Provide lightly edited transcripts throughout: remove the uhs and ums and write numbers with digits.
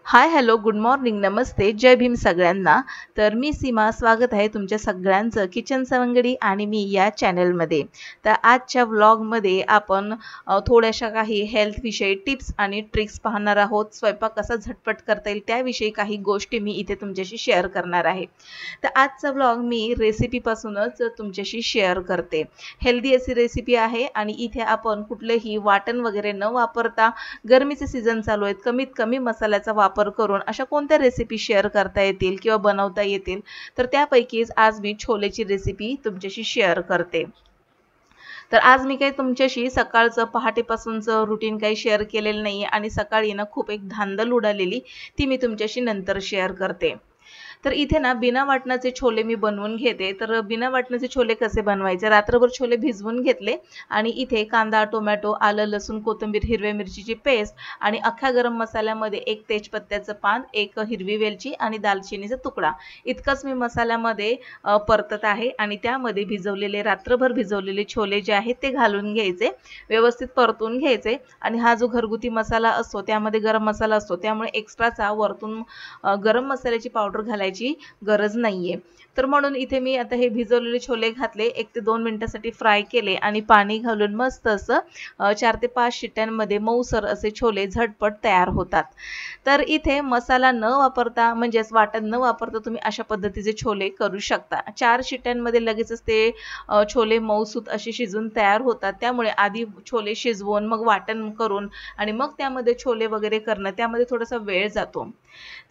Hi hello good morning नमस्ते जय भीम सगळ्यांना। तर मी सीमा स्वागत आहे तुमच्या सगळ्यांचं किचन सवंगडी आणि मी या चॅनलमध्ये। तर आजच्या व्लॉगमध्ये आपण थोड्याशा काही हेल्थ विषयी टिप्स आणि ट्रिक्स पाहणार आहोत। स्वयंपाक कसा झटपट करता येईल त्याविषयी काही गोष्टी मी इथे तुमच्याशी शेअर करणार आहे। तर आजचा व्लॉग मी रेसिपीपासूनच तुमच्याशी शेअर करते। हेल्दी अशी रेसिपी आहे आणि इथे आपण कुठलेही वाटण वगैरे न वापरता गरमीचे सीझन चालू आहेत कमीत कमी मसाल्याचा वापर करून अशा कोणत्या रेसिपी शेअर करता येतील किंवा बनवता येतील तर त्यापैकीच आज मी छोलेची रेसिपी तुमच्याशी शेअर करते। तर आज मी काही तुमच्याशी सकाळचं पहाटेपासूनचं रुटीन काही शेअर केलेलं नाही आणि सकाळी ना खूप एक धांदल उडालेली ती मी तुमच्याशी नंतर शेअर करते। तर इथे ना बिना वाटणाचे छोले मी बनवून घेते। तर बिना वाटणाचे छोले कसे बनवायचे, रात्रभर छोले भिजवून घेतले आणि इथे कांदा टोमॅटो आलं लसूण कोथिंबीर हिरव्या मिरचीची पेस्ट आणि अख्ख्या गरम मसाल्यामध्ये एक तेजपत्त्याचं पान एक हिरवी वेलची आणि दालचिनीचा तुकडा इतकंच मी मसाल्यामध्ये परतत आहे आणि त्यामध्ये भिजवलेले रात्रभर भिजवलेले छोले जे आहेत ते घालून घ्यायचे, व्यवस्थित परतून घ्यायचे। आणि हा जो घरगुती मसाला असतो त्यामध्ये गरम मसाला असतो त्यामुळे एक्स्ट्राचा वरतून गरम मसाल्याची पावडर घालायची गरज नाहीये। तर म्हणून इथे मी आता हे भिजवलेले छोले घातले, 1 ते 2 मिनिटांसाठी फ्राय केले आणि पाणी घालून मस्त असं 4 ते 5 शिट्ट्यांमध्ये मऊसर असे छोले झटपट तयार होतात। तर इथे मसाला न वापरता म्हणजेच वाटण न वापरता तुम्ही अशा पद्धतीचे छोले करू शकता। 4 शिट्ट्यांमध्ये लगेचच ते छोले मऊसूत असे शिजून तयार होतात। त्यामुळे आधी छोले शिजवून मग वाटण करून आणि मग त्यामध्ये छोले वगैरे करणं त्यामध्ये थोडासा वेळ जातो।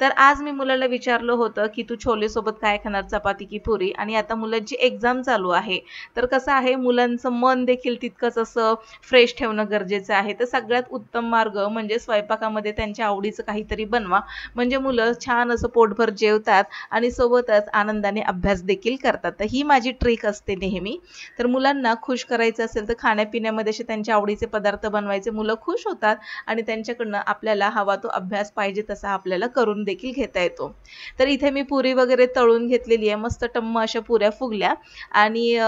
तर आज मी मुलाला विचारलं होतं की तू छोले सोबत काय खाणार, चपाती की पुरी, आणि आता मुलांची एक्झाम चालू आहे। तर कसं आहे मुलांचं मन देखील तितकंच असं फ्रेश ठेवणं गरजेचं आहे। तर सगळ्यात उत्तम मार्ग म्हणजे स्वयंपाकामध्ये त्यांच्या आवडीचं काहीतरी बनवा, म्हणजे मुलं छान असं पोटभर जेवतात आणि सोबतच आनंदाने अभ्यास देखील करतात। तर ही माझी ट्रिक असते नेहमी। तर मुलांना खुश करायचं असेल तर खाण्यापिण्यामध्ये असे त्यांच्या आवडीचे पदार्थ बनवायचे, मुलं खुश होतात आणि त्यांच्याकडनं आपल्याला हवा तो अभ्यास पाहिजे तसा आपल्याला करून देखील घेता येतो। तर इथे मी पुरी वगैरे तळून घेतलेली आहे, मस्त टम्म अशा पुऱ्या फुगल्या आणि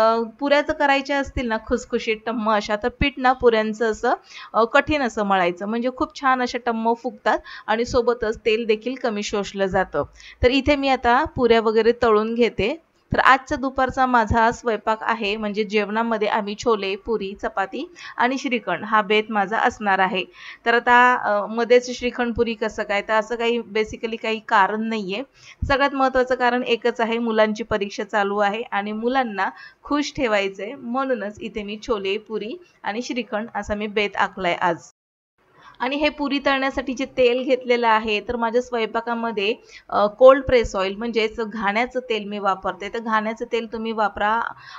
पुऱ्या जर करायच्या असतील ना खुसखुशीत टम्म अशा तर पीठ ना पुऱ्यांचं असं कठीण असं मळायचं, म्हणजे खूप छान अशा टम्म फुगतात आणि सोबतच तेल देखील कमी शोषलं जातं। तर इथे मी आता पुऱ्या वगैरे तळून घेते। तर आजचा दुपारचा माझा स्वयंपाक आहे, म्हणजे जेवणामध्ये आम्ही छोले पुरी चपाती आणि श्रीखंड हा बेत माझा असणार आहे। तर आता मध्येच श्रीखंड पुरी कसं काय, तर असं काही बेसिकली काही कारण नाहीये। सगळ्यात महत्त्वाचं कारण एकच आहे, मुलांची परीक्षा चालू आहे आणि मुलांना खुश ठेवायचंय, म्हणूनच इथे मी छोले पुरी आणि श्रीखंड असा मी बेत आखलाय आज। आणि हे पुरी तळण्यासाठी जे तेल घेतलेलं आहे तर माझ्या स्वयंपाकामध्ये कोल्ड प्रेस ऑइल म्हणजेच घाण्याचं तेल मी वापरते। तर घाण्याचं तेल तुम्ही वापरा,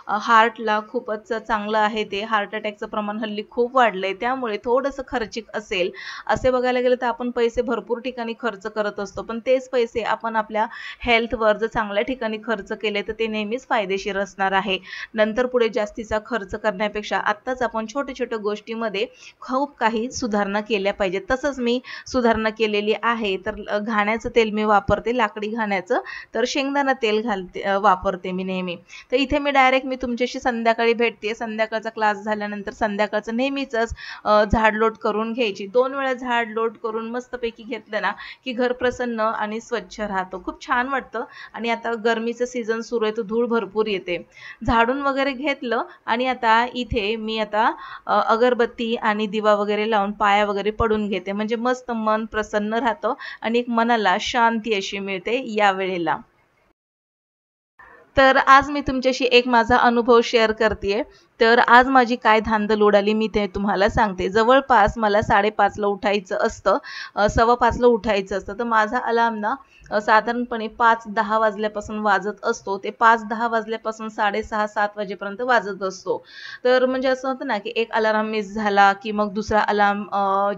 हार्टला खूपच चांगलं आहे ते। हार्ट अटॅकचं प्रमाण हल्ली खूप वाढलंय त्यामुळे थोडंसं खर्चिक असेल, असे बघायला गेलं तर आपण पैसे भरपूर ठिकाणी खर्च करत असतो, पण तेच पैसे आपण आपल्या हेल्थवर जर चांगल्या ठिकाणी खर्च केले तर ते नेहमीच फायदेशीर असणार आहे। नंतर पुढे जास्तीचा खर्च करण्यापेक्षा आत्ताच आपण छोट्या छोट्या गोष्टीमध्ये खूप काही सुधारणा केल्या पाहिजे। तसंच मी सुधारणा केलेली आहे। तर घाण्याचं तेल मी वापरते, लाकडी घाण्याचं, तर शेंगदाणा तेल वापरते मी नेहमी। तर इथे मी तुमच्याशी संध्याकाळी भेटते, संध्याकाळचा क्लास झाल्यानंतर संध्याकाळचं नेहमीच झाडलोट करून घ्यायची। 2 वेळा झाडलोट करून मस्तपैकी घेतलं ना की घर प्रसन्न आणि स्वच्छ राहतं, खूप छान वाटतं। आणि आता गरमीचं सीझन सुरू आहे तर धूळ भरपूर येते, झाडून वगैरे घेतलं आणि आता इथे मी आता अगरबत्ती आणि दिवा वगैरे लावून पाया वगैरे पडून घेते, म्हणजे मस्त मन प्रसन्न राहतं आणि एक मनाला शांती अशी मिळते या वेळेला। तर आज मी तुमच्याशी एक माझा अनुभव शेअर करतेय। तर आज माझी काय धांदल उडाली मी ते तुम्हाला सांगते। जवळपास मला 5:30 ला उठायचं असतं, 5:15 ला उठायचं असतं। तर माझा अलार्म ना साधारणपणे 5:10 वाजल्यापासून वाजत असतो, ते 5:10 वाजल्यापासून 6:30-7 वाजेपर्यंत वाजत असतो। तर म्हणजे असं होतं ना की एक अलार्म मिस झाला की मग दुसरा अलार्म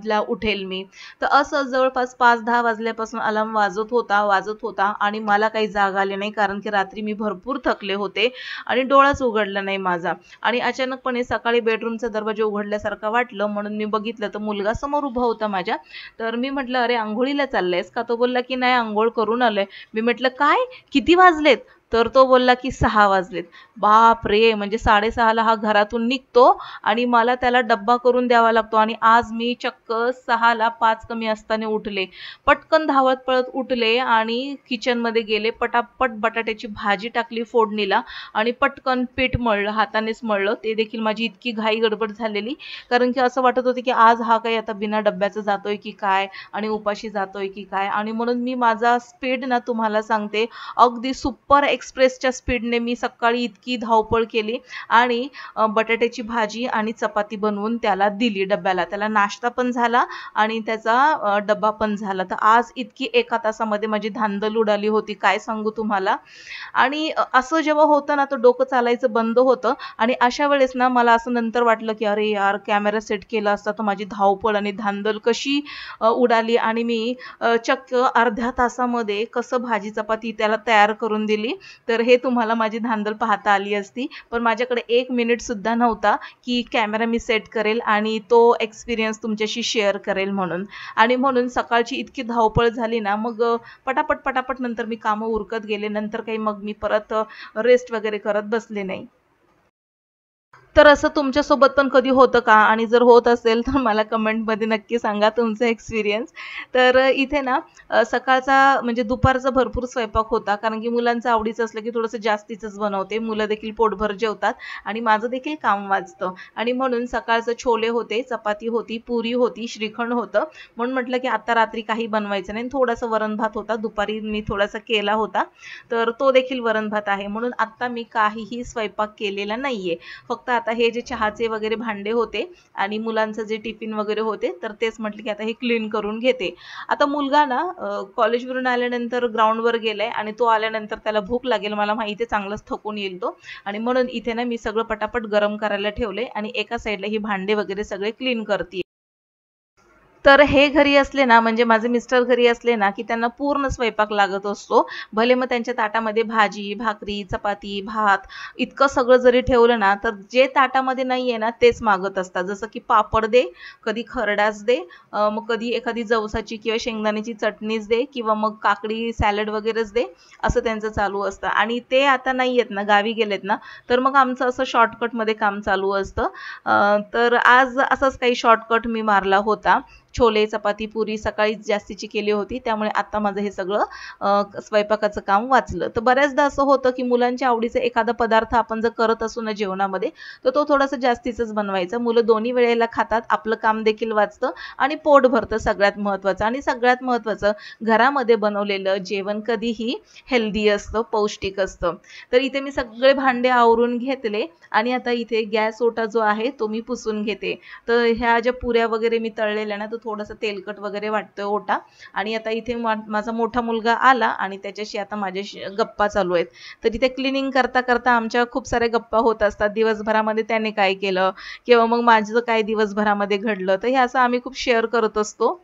ला उठेल मी। तर असं जवळपास 5:10 वाजल्यापासून अलार्म वाजत होता आणि मला काही जाग आली नाही, कारण की रात्री मी भरपूर थकले होते आणि डोळाच उघडला नाही माझा। आणि अचानकपणे सकाळी बेडरूमचा दरवाजा उघडल्यासारखं वाटलं, म्हणून मी बघितलं तर मुलगा समोर उभा होता माझ्या। तर मी म्हटलं, अरे अंघोळीला चाललेस का? तो बोलला की नाही अंघोळ करून आलोय। मी म्हटलं काय, किती वाजलेत? तर तो बोलला की 6 वाजलेत. बाप रे, म्हणजे 6:30ला हा घरातून निघतो आणि मला त्याला डब्बा करून द्यावा लागतो. आणि आज मी चक्क 6ला 5 कमी असताना उठले. पटकन धावत पळत उठले आणि किचनमध्ये गेले. पटापट बटाट्याची भाजी टाकली फोडणीला आणि पटकन पीठ मळलं, हातानेच मळलं. ते देखील माझी इतकी घाई गडबड झालेली, कारण की असं वाटत होतं की आज हा काही आता बिना डब्याचं जातोय की काय आणि उपाशी जातोय की काय. आणि म्हणून मी माझा स्पीड ना तुम्हाला सांगते, अगदी सुपर एक्सप्रेसच्या स्पीडने मी सकाळी इतकी धावपळ केली आणि बटाट्याची भाजी आणि चपाती बनवून त्याला दिली डब्याला. त्याला नाश्ता पण झाला आणि त्याचा डब्बा पण झाला. तर आज इतकी 1 तासामध्ये माझी धांदल उडाली होती, काय सांगू तुम्हाला. आणि असं जेव्हा होतं ना, तर डोकं चालायचं बंद होतं. आणि अशा वेळेस ना मला असं नंतर वाटलं की अरे यार, कॅमेरा सेट केला असता तर माझी धावपळ आणि धांदल कशी उडाली. आणि मी चक्क अर्ध्या तासामध्ये कसं भाजी चपाती त्याला तयार करून दिली. तर हे तुम्हाला माझी धांदल पाहता आली असती. पण माझ्याकडे 1 मिनिट सुद्धा नव्हता की कॅमेरा मी सेट करेल आणि तो एक्सपिरियन्स तुमच्याशी शेअर करेल म्हणून. आणि म्हणून सकाळची इतकी धावपळ झाली ना, मग पटापट नंतर मी कामं उरकत गेले. नंतर काही मग मी परत रेस्ट वगैरे करत बसले नाही. तर असं तुमच्यासोबत पण कधी होतं का? आणि जर होत असेल तर मला कमेंटमध्ये नक्की सांगा तुमचा एक्सपिरियन्स. तर इथे ना सकाळचा म्हणजे दुपारचा भरपूर स्वयंपाक होता, कारण की मुलांचं आवडीचं असलं की थोडंसं जास्तीचंच बनवते. मुलं देखील पोटभर जेवतात आणि माझं देखील काम वाचतं. आणि म्हणून सकाळचं छोले होते, चपाती होती, पुरी होती, श्रीखंड होतं. म्हणून म्हटलं की आता रात्री काही बनवायचं नाही. थोडासा वरण भात होता, दुपारी मी थोडासा केला होता, तर तो देखील वरण भात आहे. म्हणून आत्ता मी काहीही स्वयंपाक केलेला नाहीये. फक्त आता हे जे चहाचे वगैरे भांडे होते आणि मुलांचं जे टिफिन वगैरे होते, तर तेच म्हटलं की आता हे क्लीन करून घेते. आता मुलगा ना कॉलेजवरून आल्यानंतर ग्राउंडवर गेलाय आणि तो आल्यानंतर त्याला भूक लागेल, मला माहिती आहे, चांगलाच थकून येईल तो. आणि म्हणून इथे ना मी सगळं पटापट गरम करायला ठेवले आणि एका साईडला ही भांडे वगैरे सगळे क्लीन करते. तर हे घरी असले ना, म्हणजे माझे मिस्टर घरी असले ना, की त्यांना पूर्ण स्वयंपाक लागत असतो. भले मग त्यांच्या ताटामध्ये भाजी, भाकरी, चपाती, भात इतकं सगळं जरी ठेवलं ना, तर जे ताटामध्ये नाहीये ना, तेच मागत असतात. जसं की पापड दे, कधी खरडाच दे, मग कधी एखादी जवसाची किंवा शेंगदाण्याची चटणीच दे किंवा मग काकडी सॅलड वगैरेच दे, असं त्यांचं चालू असतं. आणि ते आता नाहीयेत ना, गावी गेलेत ना, तर मग आमचं असं शॉर्टकटमध्ये काम चालू असतं. तर आज असंच काही शॉर्टकट मी मारला होता. छोले, चपाती, पुरी सकाळीच जास्तीची केली होती, त्यामुळे आता माझं हे सगळं स्वयंपाकाचं काम वाचलं. तर बऱ्याचदा असं होतं की मुलांच्या आवडीचा एखादा पदार्थ आपण जर करत असू ना जेवणामध्ये, तर तो थोडासा जास्तीचाच बनवायचा. मुलं दोन्ही वेळेला खातात, आपलं काम देखील वाचतं आणि पोट भरतं, सगळ्यात महत्त्वाचं. आणि सगळ्यात महत्त्वाचं, घरामध्ये बनवलेलं जेवण कधीही हेल्दी असतं, पौष्टिक असतं. तर इथे मी सगळे भांडे आवरून घेतले आणि आता इथे गॅस ओटा जो आहे तो मी पुसून घेते. तर ह्या ज्या पुऱ्या वगैरे मी तळलेल्या ना, तो थोडासा तेलकट वगैरे वाटतोय ओटा. आणि आता इथे माझा मोठा मुलगा आला आणि त्याच्याशी आता माझ्याशी गप्पा चालू आहेत. तर इथे क्लिनिंग करता करता आमच्या खूप साऱ्या गप्पा होत असतात. दिवसभरामध्ये त्याने काय केलं किंवा मग माझं काय दिवसभरामध्ये घडलं, तर हे असं आम्ही खूप शेअर करत असतो.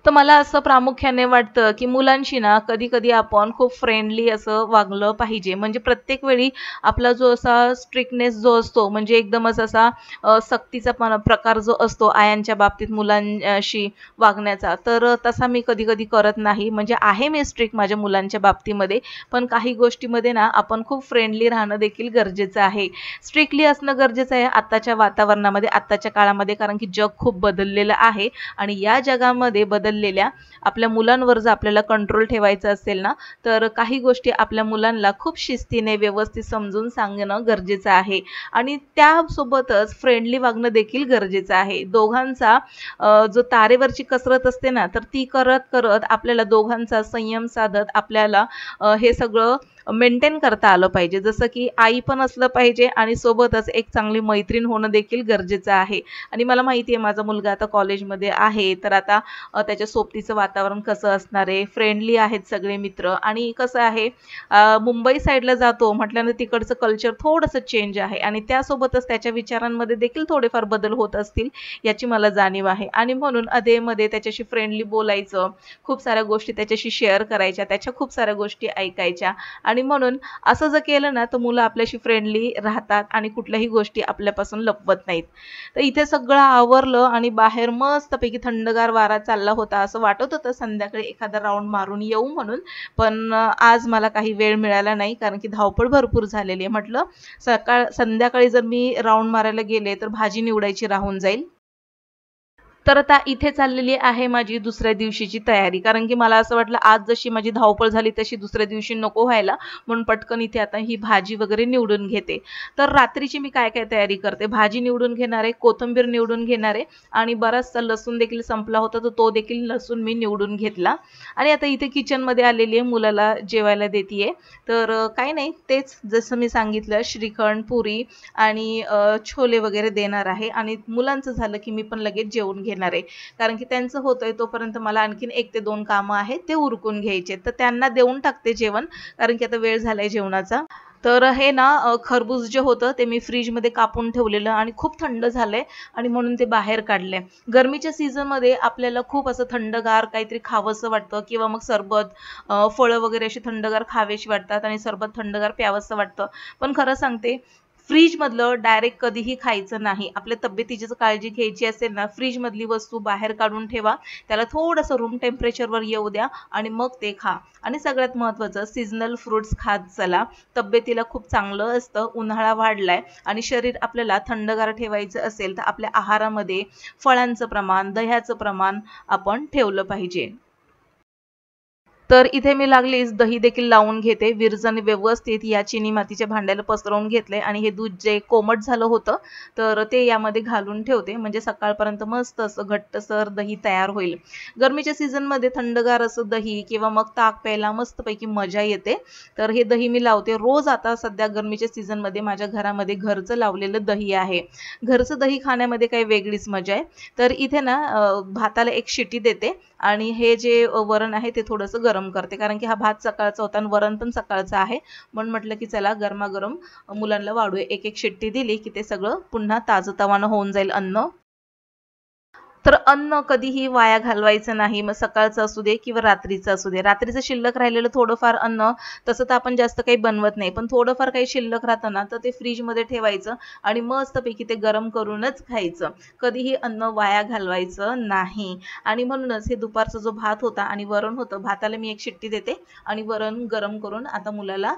तर मला असं प्रामुख्याने वाटतं की मुलांशी ना कधी-कधी आपण खूप फ्रेंडली असं वागलं पाहिजे. म्हणजे प्रत्येक वेळी आपला जो असा स्ट्रिक्टनेस जो असतो, म्हणजे एकदमच असा सक्तीचा प्रकार जो असतो आयांच्या बाबतीत मुलांशी वागण्याचा, तर तसा मी कधी-कधी करत नाही. म्हणजे आहे मी स्ट्रिक्ट माझ्या मुलांच्या बाबतीमध्ये, पण काही गोष्टीमध्ये ना आपण खूप फ्रेंडली राहणं देखील गरजेचं आहे. स्ट्रिक्टली असणं गरजेचं आहे आत्ताच्या वातावरणामध्ये, आत्ताच्या काळामध्ये, कारण की जग खूप बदललेलं आहे. आणि या जगामध्ये बदललेल्या आपल्या मुलांवर जर आपल्याला कंट्रोल ठेवायचं असेल ना, तर काही गोष्टी आपल्या मुलांना खूप शिस्तीने व्यवस्थित समजून सांगणं गरजेचं आहे. आणि त्यासोबतच फ्रेंडली वागणं देखील गरजेचं आहे. दोघांचा जो तारेवरची कसरत असते ना, तर ती करत करत आपल्याला दोघांचा संयम साधत आपल्याला हे सगळं मेंटेन करता आलं पाहिजे. जसं की आई पण असलं पाहिजे आणि सोबतच एक चांगली मैत्रीण होणं देखील गरजेचं आहे. आणि मला माहिती आहे माझा मुलगा आता कॉलेजमध्ये आहे, तर आता त्याच्या सोबतीचं वातावरण कसं असणार आहे, फ्रेंडली आहेत सगळे मित्र. आणि कसं आहे, मुंबई साईडला जातो म्हटल्यानंतर तिकडचं कल्चर थोडंसं चेंज आहे आणि त्यासोबतच त्याच्या विचारांमध्ये देखील थोडेफार बदल होत असतील, याची मला जाणीव आहे. आणि म्हणून अधेमध्ये त्याच्याशी फ्रेंडली बोलायचं, खूप साऱ्या गोष्टी त्याच्याशी शेअर करायच्या, त्याच्या खूप साऱ्या गोष्टी ऐकायच्या. आणि म्हणून असं जर केलं ना तर मुलं आपल्याशी फ्रेंडली राहतात आणि कुठल्याही गोष्टी आपल्यापासून लपवत नाहीत. तर इथे सगळं आवरलं आणि बाहेर मस्तपैकी थंडगार वारा चालला होता. असं वाटत होतं संध्याकाळी एखादा राऊंड मारून येऊ म्हणून, पण आज मला काही वेळ मिळाला नाही कारण की धावपळ भरपूर झालेली आहे. म्हटलं संध्याकाळी जर मी राऊंड मारायला गेले तर भाजी निवडायची राहून जाईल. तर आता इथे चाललेली आहे माझी दुसऱ्या दिवशीची तयारी, कारण की मला असं वाटलं आज जशी माझी धावपळ झाली तशी दुसऱ्या दिवशी नको व्हायला, म्हणून पटकन इथे आता ही भाजी वगैरे निवडून घेते. तर रात्रीची मी काय काय तयारी करते, भाजी निवडून घेणार आहे, कोथिंबीर निवडून घेणार आहे आणि बराचसा लसूण देखील संपला होता तर तो देखील लसूण मी निवडून घेतला. आणि आता इथे किचनमध्ये आलेली आहे, मुलाला जेवायला देतीये. तर काही नाही, तेच जसं मी सांगितलं श्रीखंड, पुरी आणि छोले वगैरे देणार आहे आणि मुलांचं झालं की मी पण लगेच जेवून घेणार आहे, कारण की त्यांचं होतंय तोपर्यंत मला आणखीन 1 ते 2 कामं आहेत ते उरकून घ्यायचे. तर त्यांना देऊन टाकते जेवण, कारण की आता वेळ झालाय जेवणाचा. तर हे ना खरबूज जे होतं ते मी फ्रीजमध्ये कापून ठेवलेलं आणि खूप थंड झालंय आणि म्हणून ते बाहेर काढले. गरमीच्या सीझनमध्ये आपल्याला खूप असं थंडगार काहीतरी खावंसं वाटतं किंवा मग सरबत, फळं वगैरे अशी थंडगार खावीशी वाटतात आणि सरबत थंडगार प्यावंसं वाटतं. पण खरं सांगते, फ्रीजमधलं डायरेक्ट कधीही खायचं नाही. आपल्या तब्येतीची जर काळजी घ्यायची असेल ना, फ्रीजमधली वस्तू बाहेर काढून ठेवा. त्याला थोडंसं रूम टेम्परेचरवर येऊ द्या आणि मग ते खा. आणि सगळ्यात महत्त्वाचं, सीझनल फ्रुट्स खात चला. तब्येतीला खूप चांगलं असतं. उन्हाळा वाढलाय आणि शरीर आपल्याला थंडगार ठेवायचं असेल तर आपल्या आहारामध्ये फळांचं प्रमाण, दह्याचं प्रमाण आपण ठेवलं पाहिजे. तर इथे मी लागलीच दही देखील लावून घेते. विरजण व्यवस्थित या चिनी मातीच्या भांड्याला पसरवून घेतले आणि हे दूध जे कोमट झालं होतं तर ते यामध्ये घालून ठेवते, म्हणजे सकाळपर्यंत मस्त असं घट्टसर दही तयार होईल. गरमीच्या सीझनमध्ये थंडगार असं दही किंवा मग ताक प्यायला मस्तपैकी मजा येते. तर हे दही मी लावते रोज. आता सध्या गरमीच्या सीझनमध्ये माझ्या घरामध्ये घरचं लावलेलं दही आहे. घरचं दही खाण्यामध्ये काही वेगळीच मजा आहे. तर इथे ना भाताला एक शिटी देते आणि हे जे वरण आहे ते थोडंसं गरम करते, कारण की हा भात सकाळचा होता आणि वरण पण सकाळचं आहे, म्हणून म्हटलं की चला गरमागरम मुलांना वाढूया. एक एक शिट्टी दिली की ते सगळं पुन्हा ताजंतवानं होऊन जाईल अन्न. तर अन्न कधीही वाया घालवायचं नाही. मग सकाळचं असू दे किंवा रात्रीचं असू दे. रात्रीचं शिल्लक राहिलेलं थोडंफार अन्न, तसं तर आपण जास्त काही बनवत नाही, पण थोडंफार काही शिल्लक राहतं ना तर ते फ्रीजमध्ये ठेवायचं आणि मस्तपैकी ते गरम करूनच खायचं. कधीही अन्न वाया घालवायचं नाही. आणि म्हणूनच हे दुपारचा जो भात होता आणि वरण होतं, भाताला मी एक शिट्टी देते आणि वरण गरम करून आता मुलाला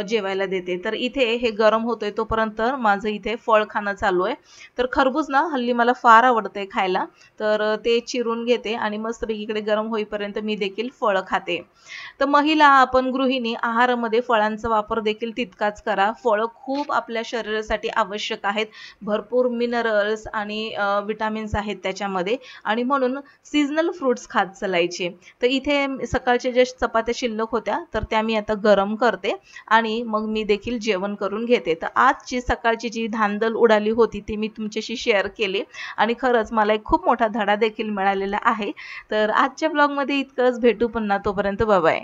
जेवायला देते. तर इथे हे गरम होतंय तोपर्यंत माझं इथे फळ खाणं चालू आहे. तर खरबूज ना हल्ली मला फार आवडतंय खायला, तर ते चिरून घेते आणि मस्तपैकी इकडे गरम होईपर्यंत मी देखील फळं खाते. तर महिला, आपण गृहिणी, आहारामध्ये फळांचा वापर देखील तितकाच करा. फळं खूप आपल्या शरीरासाठी आवश्यक आहेत. भरपूर मिनरल्स आणि विटामिन्स आहेत त्याच्यामध्ये आणि म्हणून सीझनल फ्रुट्स खात चालायचे. तर इथे सकाळच्या ज्या चपात्या शिल्लक होत्या तर त्या मी आता गरम करते आणि मग मी देखील जेवण करून घेते. तर आजची सकाळची जी धांदल उडाली होती ती मी तुमच्याशी शेअर केली आणि खरंच मला एक खूप मोठा धडा देखील मिळालेला आहे. तर आजच्या ब्लॉगमध्ये इतकंच. भेटू पुन्हा, तोपर्यंत बाय बाय.